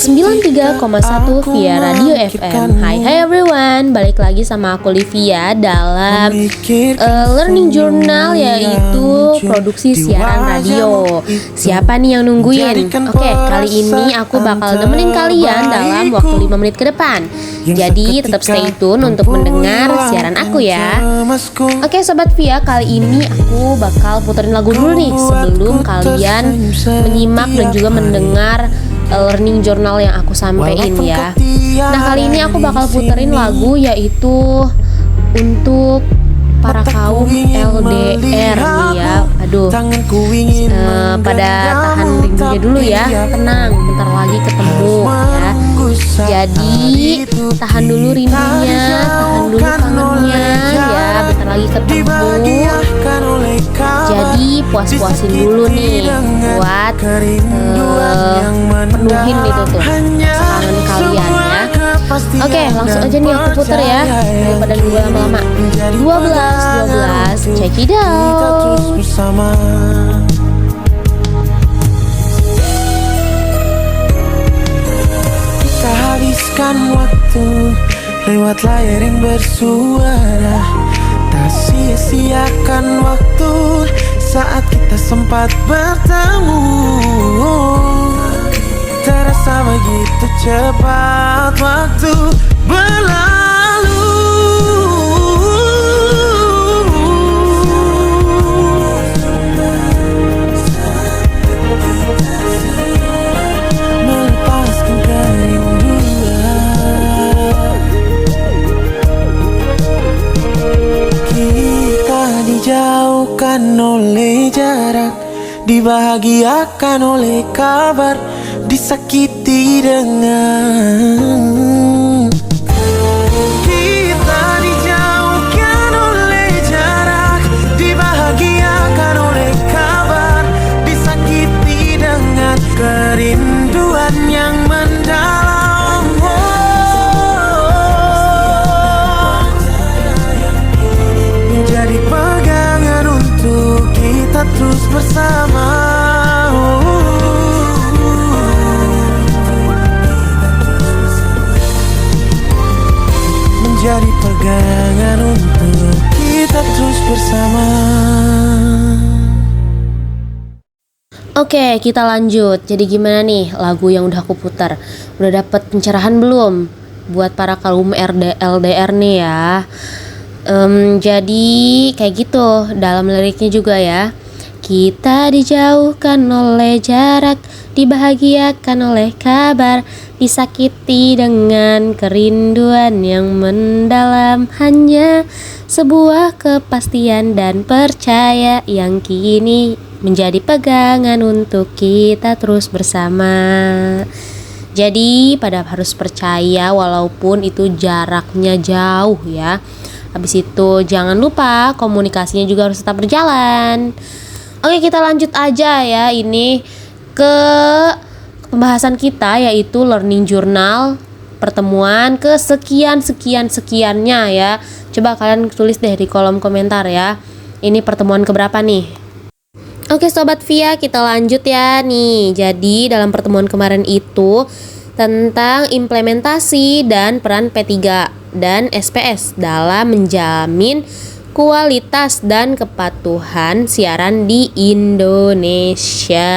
93,1 via Radio FM. Hai everyone, balik lagi sama aku Livia dalam Learning Journal, yaitu produksi siaran radio. Siapa nih yang nungguin? Oke, kali ini aku bakal nemenin kalian dalam waktu 5 menit ke depan. Jadi tetap stay tune untuk mendengar siaran aku ya. Oke Sobat Via, kali ini aku bakal puterin lagu dulu nih sebelum kalian menyimak dan juga mendengar learning journal yang aku sampein ya. Nah kali ini aku bakal puterin lagu yaitu untuk para kaum LDR nih ya. Aduh, pada tahan rindunya dulu ya. Tenang, bentar lagi ketemu ya. Jadi tahan dulu rindunya, tahan dulu kangennya ya. Bentar lagi ketemu. Jadi puas-puasin dulu nih buat penuhin itu tuh kangen kalian ya. Oke, langsung aja nih aku puter ya daripada nunggu lama-lama. 12, check it out. Kita habiskan waktu lewat layar yang bersuara. Tak sia-siakan waktu saat kita sempat bertemu. Terasa begitu cepat waktu berlalu. Melepaskan kerinduan. Kita dijauhkan oleh jarak, dibahagiakan oleh kabar, disakiti dengan. Kita dijauhkan oleh jarak, dibahagiakan oleh kabar, disakiti dengan kerinduan yang mendalam. Menjadi pegangan untuk kita terus bersama. Jadi pegangan untuk kita terus bersama. Oke, kita lanjut. Jadi gimana nih lagu yang udah aku putar? Udah dapet pencerahan belum? Buat para kaum LDR nih ya. Jadi kayak gitu dalam liriknya juga ya. Kita dijauhkan oleh jarak, dibahagiakan oleh kabar, disakiti dengan kerinduan yang mendalam. Hanya sebuah kepastian dan percaya yang kini menjadi pegangan untuk kita terus bersama. Jadi pada harus percaya walaupun itu jaraknya jauh ya. Habis itu jangan lupa komunikasinya juga harus tetap berjalan. Oke, kita lanjut aja ya ini ke pembahasan kita yaitu learning journal pertemuan ke sekiannya ya. Coba kalian tulis deh di kolom komentar ya. Ini pertemuan keberapa nih? Oke Sobat Via, kita lanjut ya nih. Jadi dalam pertemuan kemarin itu tentang implementasi dan peran P3 dan SPS dalam menjamin kualitas dan kepatuhan siaran di Indonesia.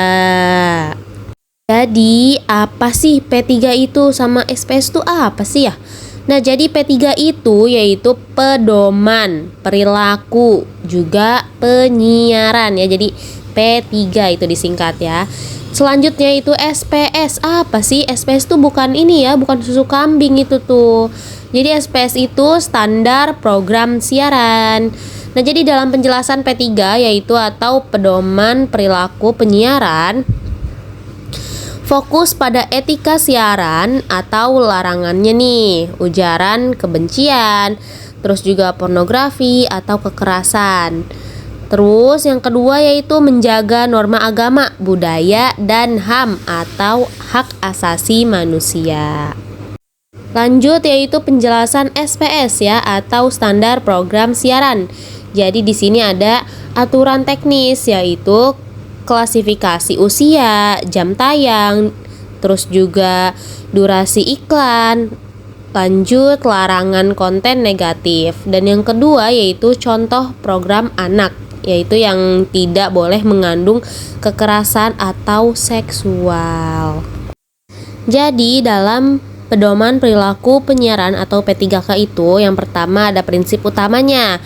Jadi apa sih P3 itu sama SPS itu apa sih ya? Nah jadi P3 itu yaitu pedoman, perilaku, juga penyiaran ya. Jadi P3 itu disingkat ya. Selanjutnya itu SPS. Apa sih? SPS itu bukan ini ya, bukan susu kambing itu tuh. Jadi SPS itu standar program siaran. Nah jadi dalam penjelasan P3 yaitu atau pedoman perilaku penyiaran, fokus pada etika siaran atau larangannya nih, ujaran kebencian, terus juga pornografi atau kekerasan. Terus yang kedua yaitu menjaga norma agama, budaya, dan HAM atau hak asasi manusia. Lanjut yaitu penjelasan SPS ya atau standar program siaran. Jadi di sini ada aturan teknis yaitu klasifikasi usia, jam tayang, terus juga durasi iklan, lanjut larangan konten negatif, dan yang kedua yaitu contoh program anak, yaitu yang tidak boleh mengandung kekerasan atau seksual. Jadi dalam pedoman perilaku penyiaran atau P3K itu yang pertama ada prinsip utamanya,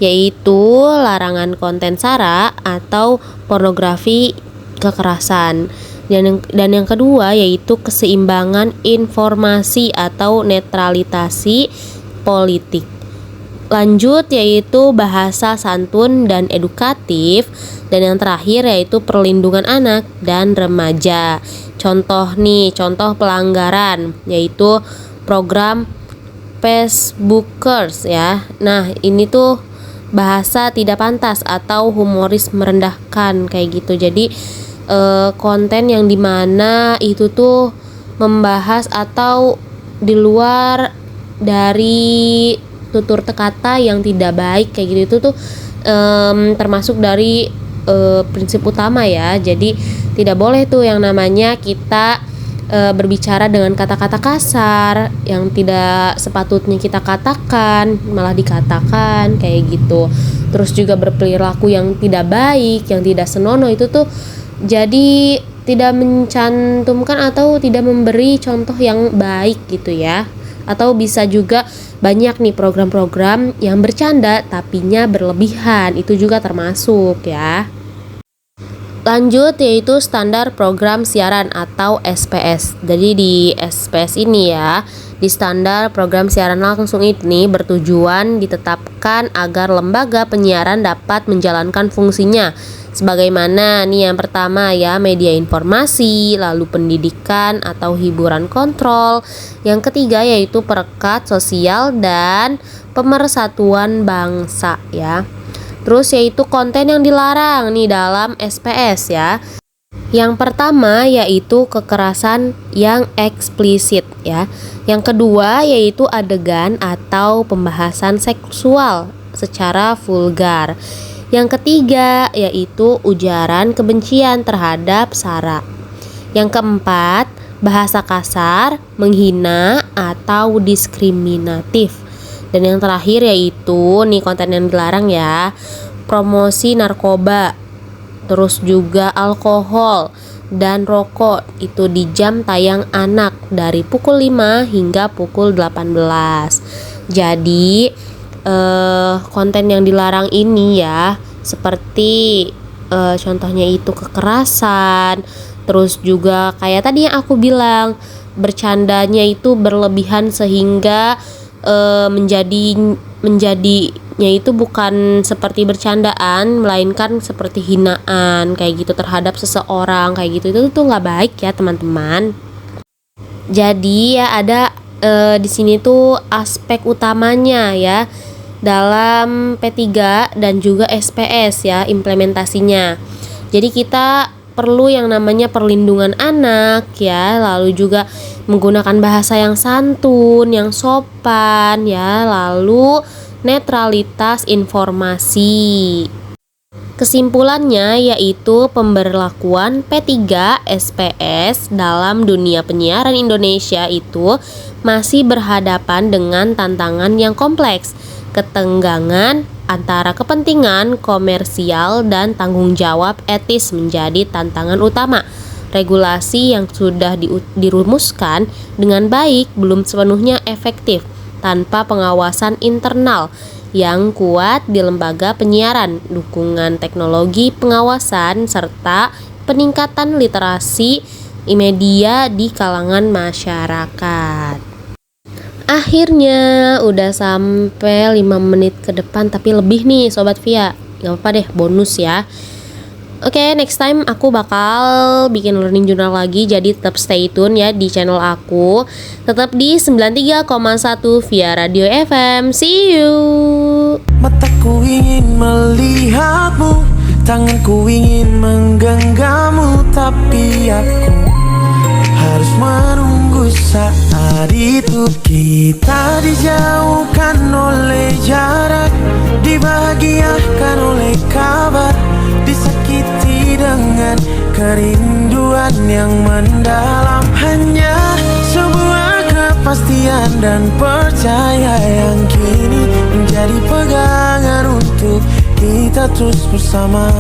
yaitu larangan konten sara atau pornografi kekerasan. Dan yang kedua yaitu keseimbangan informasi atau netralitasi politik. Lanjut yaitu bahasa santun dan edukatif. Dan yang terakhir yaitu perlindungan anak dan remaja. Contoh pelanggaran yaitu program Facebookers ya. Nah, ini tuh bahasa tidak pantas atau humoris merendahkan kayak gitu. Jadi konten yang dimana itu tuh membahas atau di luar dari tutur kata yang tidak baik kayak gitu, itu tuh termasuk dari prinsip utama ya. Jadi tidak boleh tuh yang namanya kita berbicara dengan kata-kata kasar yang tidak sepatutnya kita katakan, malah dikatakan kayak gitu. Terus juga berperilaku yang tidak baik, yang tidak senonoh, itu tuh jadi tidak mencantumkan atau tidak memberi contoh yang baik gitu ya. Atau bisa juga banyak nih program-program yang bercanda tapinya berlebihan, itu juga termasuk ya. Lanjut yaitu standar program siaran atau SPS. Jadi di SPS ini ya, di standar program siaran langsung ini bertujuan ditetapkan agar lembaga penyiaran dapat menjalankan fungsinya sebagaimana nih yang pertama ya, media informasi, lalu pendidikan atau hiburan kontrol. Yang ketiga yaitu perekat sosial dan pemersatuan bangsa ya. Terus yaitu konten yang dilarang nih dalam SPS ya. Yang pertama yaitu kekerasan yang eksplisit ya. Yang kedua yaitu adegan atau pembahasan seksual secara vulgar. Yang ketiga yaitu ujaran kebencian terhadap sara. Yang keempat, bahasa kasar, menghina atau diskriminatif. Dan yang terakhir yaitu nih konten yang dilarang ya, promosi narkoba, terus juga alkohol dan rokok itu di jam tayang anak dari pukul 5 hingga pukul 18. Jadi konten yang dilarang ini ya seperti contohnya itu kekerasan, terus juga kayak tadi yang aku bilang, bercandanya itu berlebihan sehingga menjadinya itu bukan seperti bercandaan melainkan seperti hinaan kayak gitu terhadap seseorang kayak gitu. Itu tuh nggak baik ya teman-teman. Jadi ya ada di sini tuh aspek utamanya ya dalam P3 dan juga SPS ya implementasinya. Jadi kita perlu yang namanya perlindungan anak ya, lalu juga menggunakan bahasa yang santun, yang sopan ya, lalu netralitas informasi. Kesimpulannya yaitu pemberlakuan P3 SPS dalam dunia penyiaran Indonesia itu masih berhadapan dengan tantangan yang kompleks. Ketenggangan antara kepentingan komersial dan tanggung jawab etis menjadi tantangan utama. Regulasi yang sudah dirumuskan dengan baik belum sepenuhnya efektif tanpa pengawasan internal yang kuat di lembaga penyiaran, dukungan teknologi pengawasan, serta peningkatan literasi media di kalangan masyarakat. Akhirnya udah sampai 5 menit ke depan, tapi lebih nih Sobat Via. Gak apa-apa deh, bonus ya. Oke, next time aku bakal bikin learning journal lagi, jadi tetap stay tune ya di channel aku. Tetap di 93,1 Via Radio FM. See you. Mataku ingin melihatmu, tanganku ingin menggenggammu, tapi aku harus menunggu saat itu. Kita dijauhkan oleh jarak, dibahagiakan oleh kabar, disakiti dengan kerinduan yang mendalam. Cinta dan percaya yang kini menjadi pegangan untuk kita terus bersama.